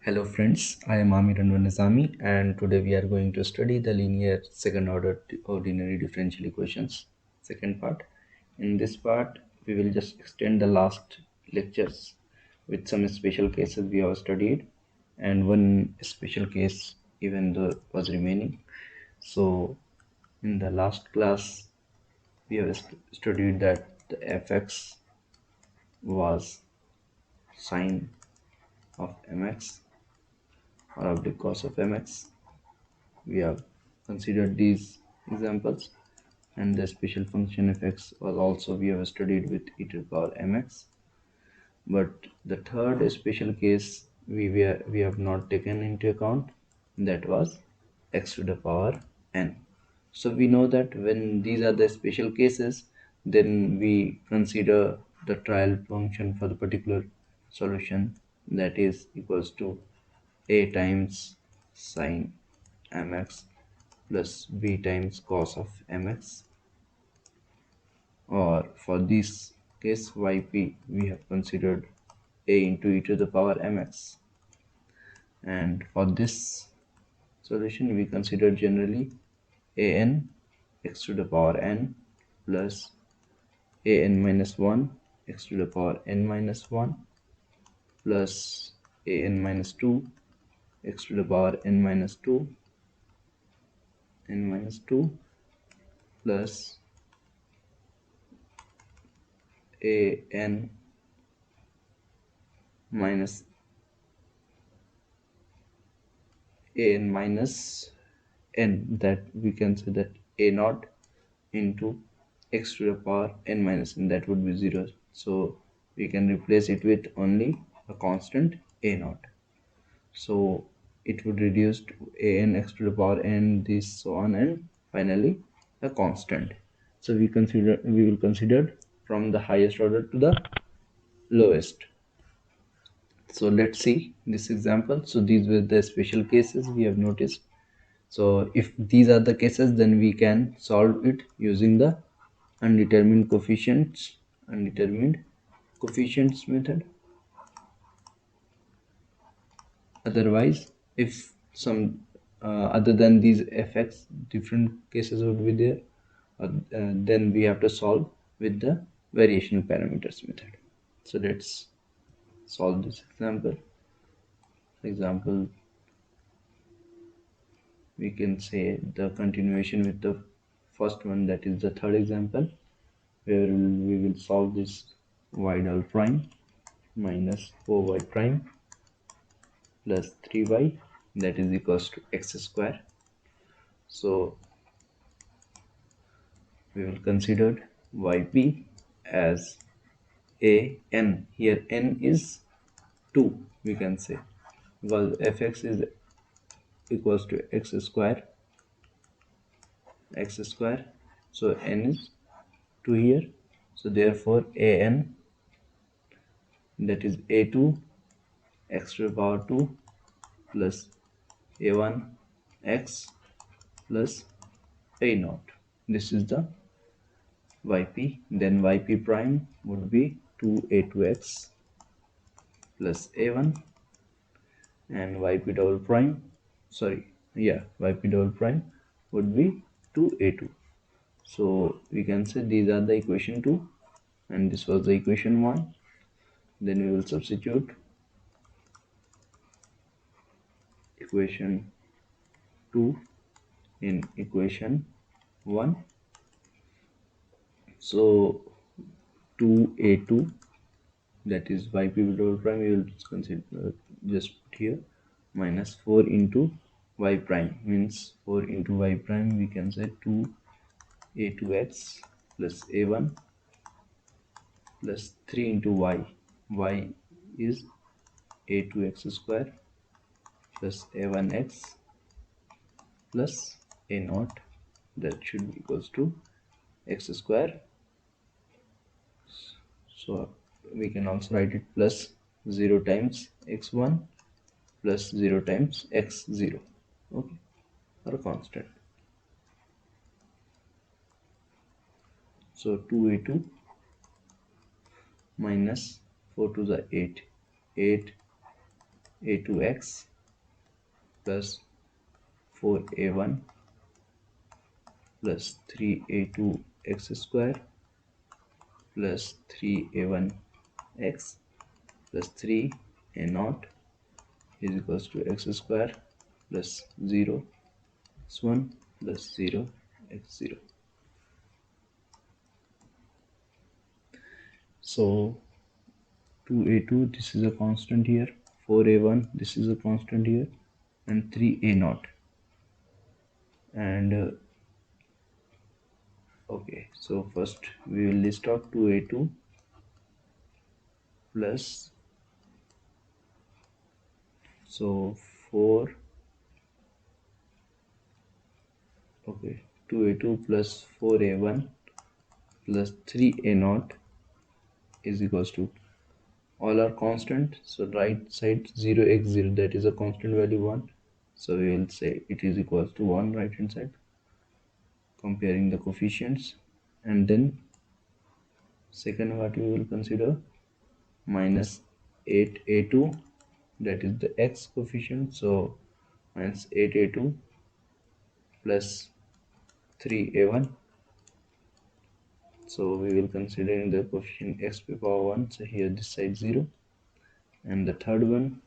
Hello friends, I am Amir Nizami and today we are going to study the linear second order ordinary differential equations second part. In this part we will just extend the last lectures with some special cases we have studied and one special case even though was remaining. So in the last class we have studied that the fx was sine of mx or oblique cos of mx. We have considered these examples, and the special function fx was also we have studied with e to the power mx. But the third special case we have not taken into account, that was x to the power n. So we know that when these are the special cases, then we consider the trial function for the particular solution, that is equals to a times sine mx plus b times cos of mx, or for this case yp we have considered a into e to the power mx, and for this solution we consider generally an x to the power n plus an minus 1 x to the power n minus 1 plus an minus 2 x to the power n minus 2 plus an minus n, that we can say that a naught into x to the power n minus n, that would be 0, so we can replace it with only a constant a naught, so it would reduce to an x to the power n, this so on, and finally a constant. So we will consider from the highest order to the lowest. So let's see this example. So these were the special cases we have noticed. So if these are the cases, then we can solve it using the undetermined coefficients method. Otherwise, if some other than these fx different cases would be there, then we have to solve with the variational parameters method. So let's solve this example. For example, we can say the continuation with the first one, that is the third example, where we will solve this y double prime minus 4y prime plus 3y, that is equals to x square. So we will consider yp as a n. Here n is 2, we can say, because fx is equals to x square, so n is 2 here, so therefore an, that is a2 x to the power 2 plus a1 x plus a naught. This is the yp. Then yp prime would be 2a2x plus a1, and yp double prime, yp double prime would be 2a2. So we can say these are the equation 2 and this was the equation 1. Then we will substitute equation 2 in equation 1. So 2a2, that is yp double prime, we will consider just put here, minus 4 into y prime, means 4 into y prime, we can say 2a2x plus a1 plus 3 into y is a2x square plus a1x plus a naught, that should be equals to x square. So we can also write it plus 0 times x1 plus 0 times x0, okay, or a constant. So 2a2 minus 4 to the 8 a2x plus 4a1 plus 3a2x square plus 3a1x plus 3a0 is equals to x square plus 0 x1 plus 0 x0. So 2a2, this is a constant here, 4a1, this is a constant here, and 3a0. And okay, so first we will list out 2a2 plus, so 4, okay, 2a2 plus 4a1 plus 3a0 is equals to, all are constant, so right side 0x0, that is a constant value 1, so we will say it is equals to 1 right hand side, comparing the coefficients. And then second what we will consider, minus 8a2, that is the x coefficient, so minus 8a2 plus 3a1, so we will consider in the coefficient x to the power 1, so here this side 0. And the third one,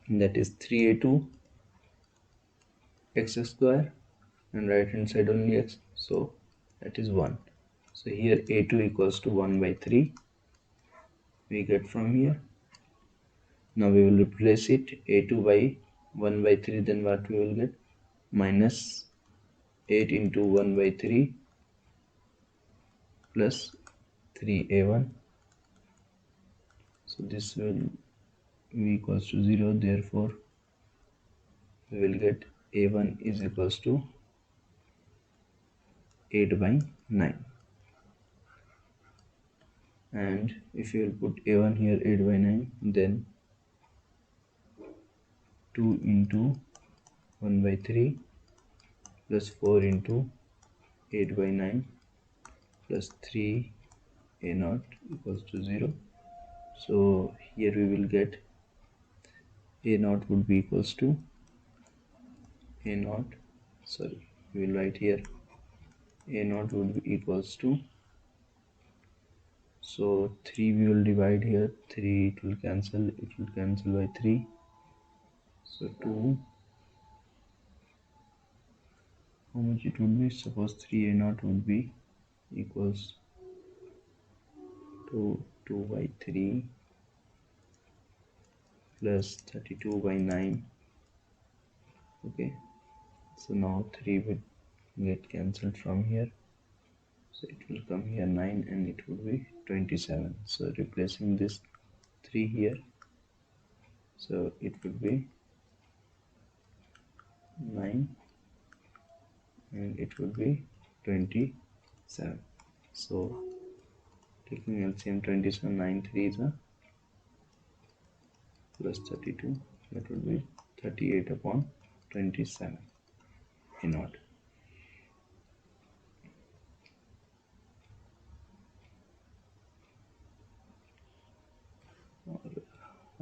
that is 3a2 x square, and right hand side only x, so that is 1. So here a2 equals to 1 by 3 we get from here. Now we will replace it, a2 by 1 by 3, then what we will get, minus 8 into 1 by 3 plus 3a1, so this will be equals to 0, therefore we will get a1 is equals to 8 by 9. And if you will put a1 here 8 by 9, then 2 into 1 by 3 plus 4 into 8 by 9 plus 3 a0 equals to 0. So here we will get a0 would be equals to a0, sorry, we will write here a0 would be equals to, so 3 we will divide here, 3 it will cancel by 3, so 2, how much it would be, suppose 3a0 would be equals to 2 by 3 plus 32 by 9. Okay, so now 3 will get cancelled from here, so it will come here 9 and it would be 27. So replacing this 3 here, so it would be 9 and it would be 27. So taking LCM 27, 9 3 is a plus 32, that would be 38 upon 27 in odd.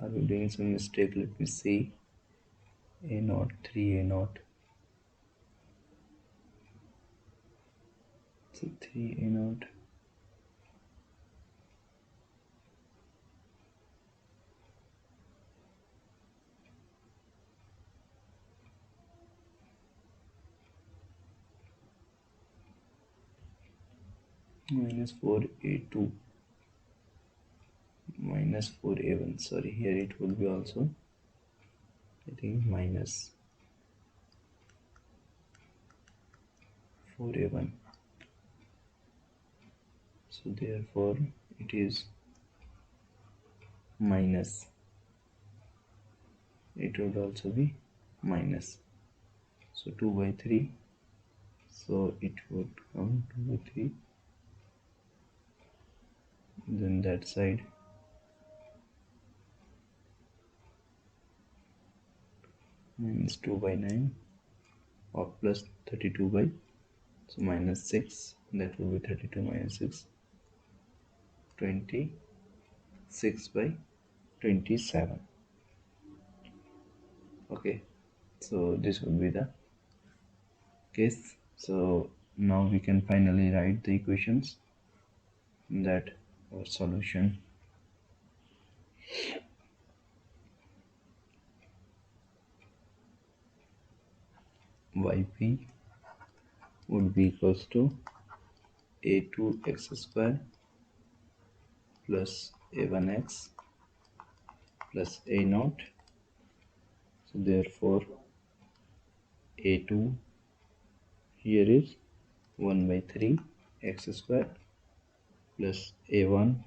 Are we doing some mistake? Let me see. a0, 3a0, so 3a0 minus 4a2 minus 4a1, sorry, here it will be also, I think, minus 4a1, so therefore it is minus, it would also be minus, so 2 by 3, so it would come 2 by 3, then that side minus 2 by 9 or plus 32 by, so minus 6, that will be 32 minus 6, 26 by 27. Okay, so this would be the case. So now we can finally write the equations that our solution yp would be equals to a2x square plus a1x plus a naught. So therefore a2 here is 1 by 3 x square plus a1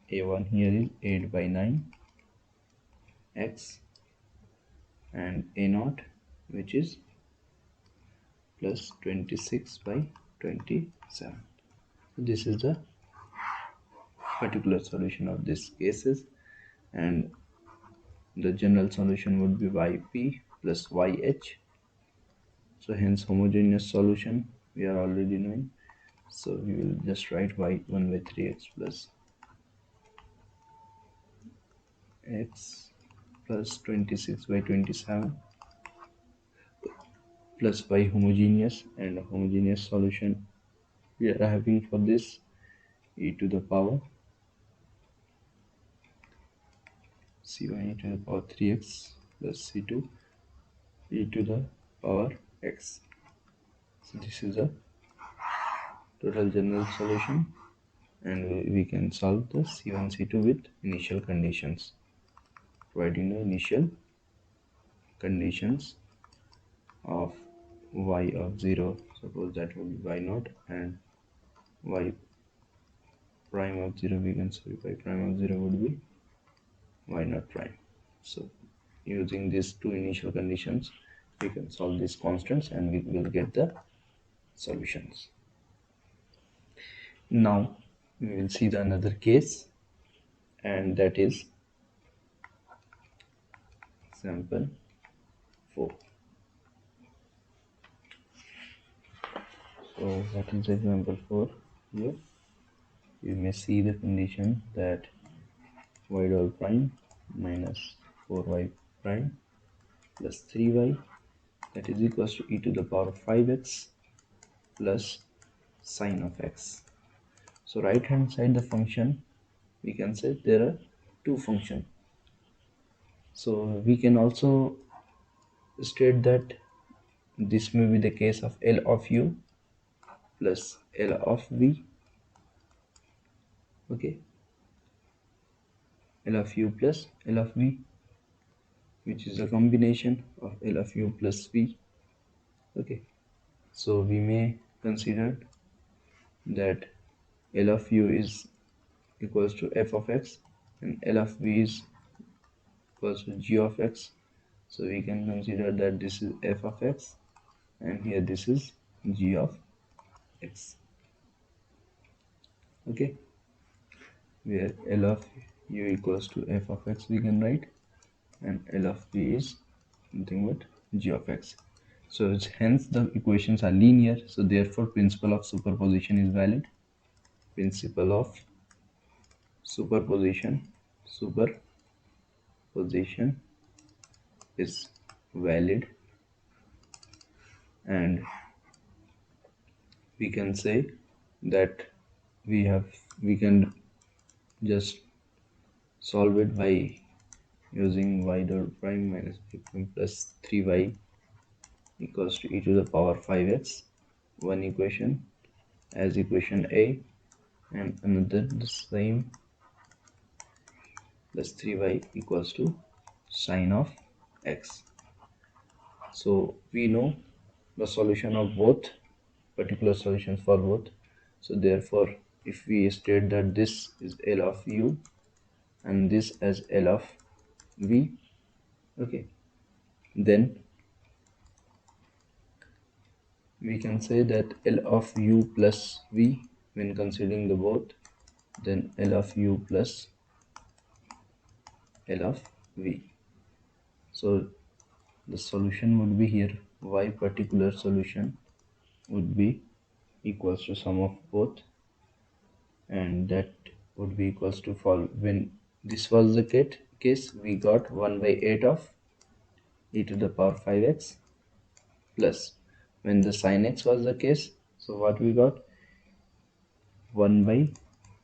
here is 8 by 9 x and a naught which is plus 26 by 27. So this is the particular solution of these cases, and the general solution would be yp plus yh. So hence homogeneous solution we are already knowing. So we will just write y 1 by 3x plus x plus 26 by 27 plus y homogeneous, and homogeneous solution we are having for this e to the power c1 e to the power 3x plus c2 e to the power x. So this is a total general solution, and we can solve the c1 c2 with initial conditions, providing the initial conditions of y of 0, suppose that would be y naught, and y prime of 0 we can say y prime of 0 would be y naught prime. So using these two initial conditions we can solve these constants and we will get the solutions. Now we will see the another case, and that is example 4. So what is example 4? Here you may see the condition that y double prime minus 4y prime plus 3y, that is equals to e to the power 5x plus sine of x. So right hand side the function, we can say there are two functions. So we can also state that this may be the case of L of u plus L of v. Okay, L of u plus L of v, which is a combination of L of u plus v. Okay, so we may consider that L of u is equals to f of x and L of v is equals to g of x. So we can consider that this is f of x and here this is g of x. Okay, where L of u equals to f of x we can write, and L of v is nothing but g of x. So hence the equations are linear, so therefore principle of superposition is valid. Principle of superposition is valid, and we can say that we can just solve it by using y dot prime minus b prime plus 3y equals to e to the power 5x, one equation as equation A, and another the same plus 3y equals to sine of x. So we know the solution of both, particular solutions for both. So therefore if we state that this is L of u and this as L of v, okay, then we can say that L of u plus v, when considering the both, then L of u plus L of v. So the solution would be here y particular solution would be equals to sum of both, and that would be equals to when this was the case we got 1 by 8 of e to the power 5x plus, when the sin x was the case, so what we got, 1 by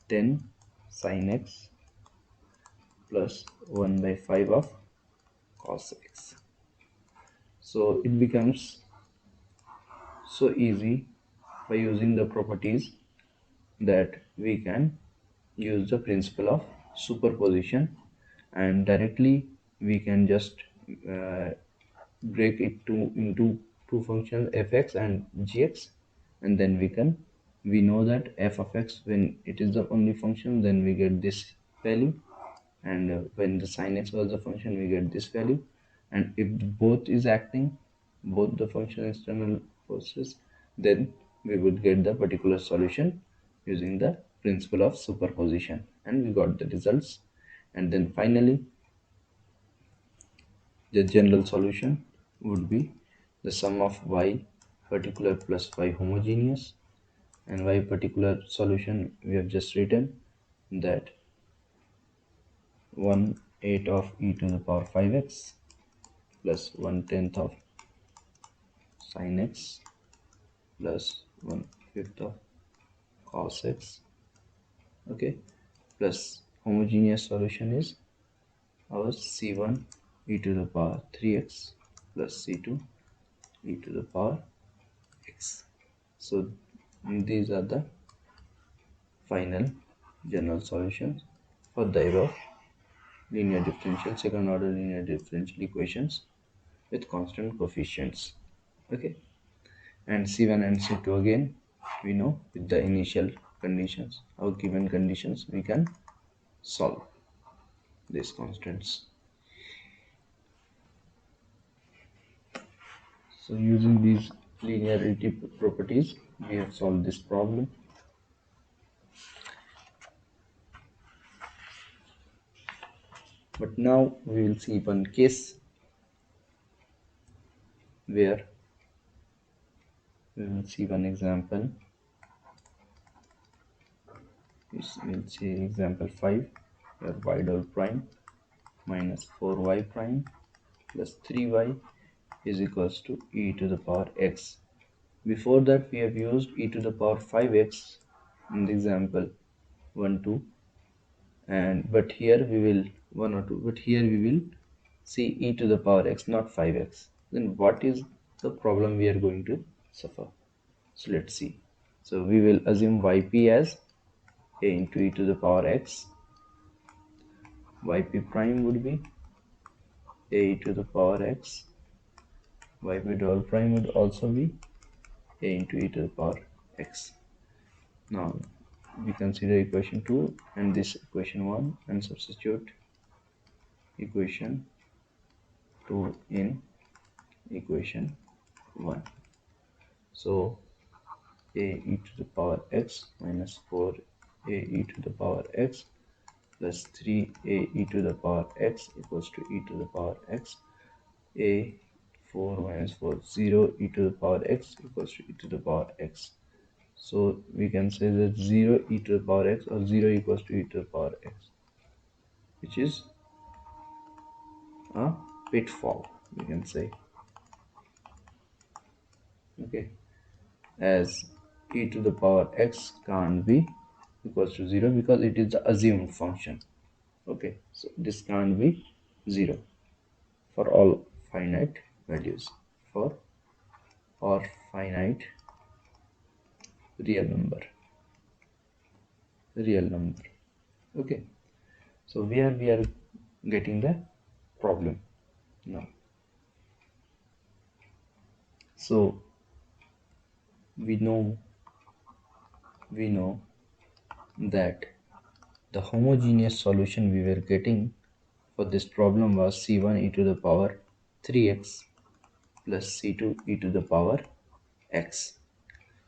10 sin x plus 1 by 5 of cos x. So it becomes so easy by using the properties that we can use the principle of superposition, and directly we can just uh, break it into two functions, fx and gx, and then we know that f of x, when it is the only function, then we get this value, and when the sin x was the function, we get this value, and if both is acting, both the function external forces, then we would get the particular solution using the principle of superposition, and we got the results. And then finally the general solution would be the sum of y particular plus y homogeneous, and y particular solution we have just written that 1/8 of e to the power 5x plus 1/10 of sin x plus 1/5 of cos x, okay, plus homogeneous solution is our c1 e to the power 3x plus c2 e to the power x. So these are the final general solutions for the above linear differential second order linear differential equations with constant coefficients, okay. And c1 and c2 again we know with the initial conditions or given conditions we can solve these constants. So using these linearity properties we have solved this problem. But now we will see one case where we will see one example. We'll see example 5 where y dot prime minus 4y prime plus 3y is equals to e to the power x. Before that we have used e to the power 5x in the example 1 2, and but here we will 1 or 2, but here we will see e to the power x, not 5x. Then what is the problem we are going to suffer? So let's see. So we will assume yp as a into e to the power x. Yp prime would be a e to the power x. Yp double prime would also be a into e to the power x. Now we consider equation 2 and this equation 1 and substitute equation 2 in equation 1. So a e to the power x minus 4 a e to the power x plus 3 a e to the power x equals to e to the power x. A 4 minus 4 0 e to the power x equals to e to the power x. So we can say that 0 e to the power x or 0 equals to e to the power x, which is a pitfall, we can say, okay, as e to the power x can't be equals to 0 because it is the assumed function, okay. So this can't be 0 for all finite values, for or finite real number, okay. So where we are getting the problem now. So we know that the homogeneous solution we were getting for this problem was c1 e to the power 3x plus c2 e to the power x.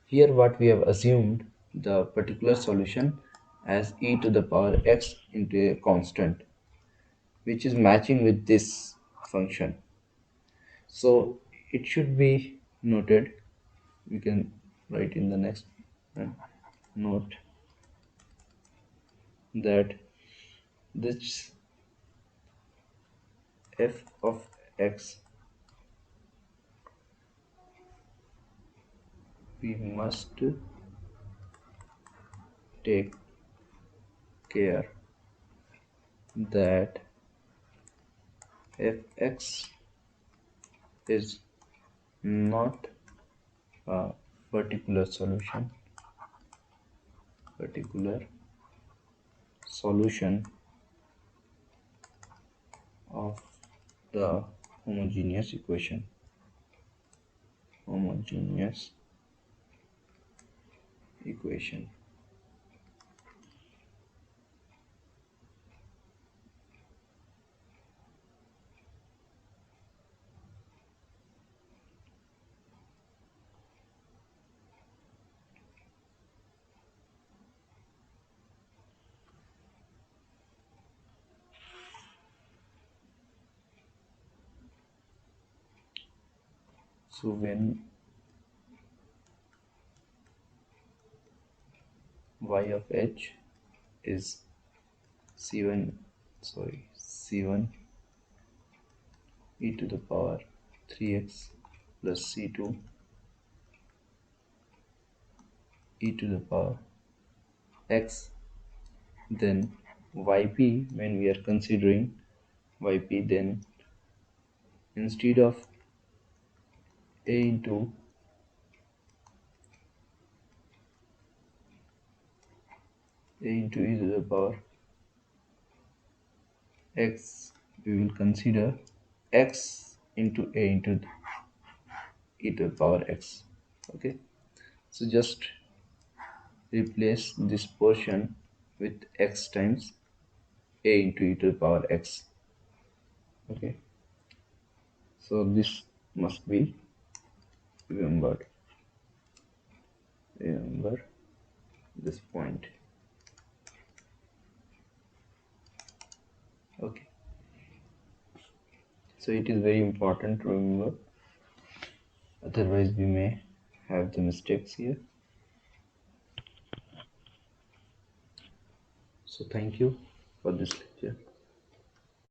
Here what we have assumed the particular solution as e to the power x into a constant, which is matching with this function. So it should be noted, we can write in the next note that this f of x we must take care that fx is not a particular solution of the homogeneous equation. So when y of h is c1 e to the power 3x plus c2 e to the power x, then yp, when we are considering yp, then instead of a into e to the power x, we will consider x into a into e to the power x. Okay, so just replace this portion with x times a into e to the power x. Okay, so this must be remembered. Remember this point. Okay, so it is very important to remember, otherwise we may have the mistakes here. So thank you for this lecture.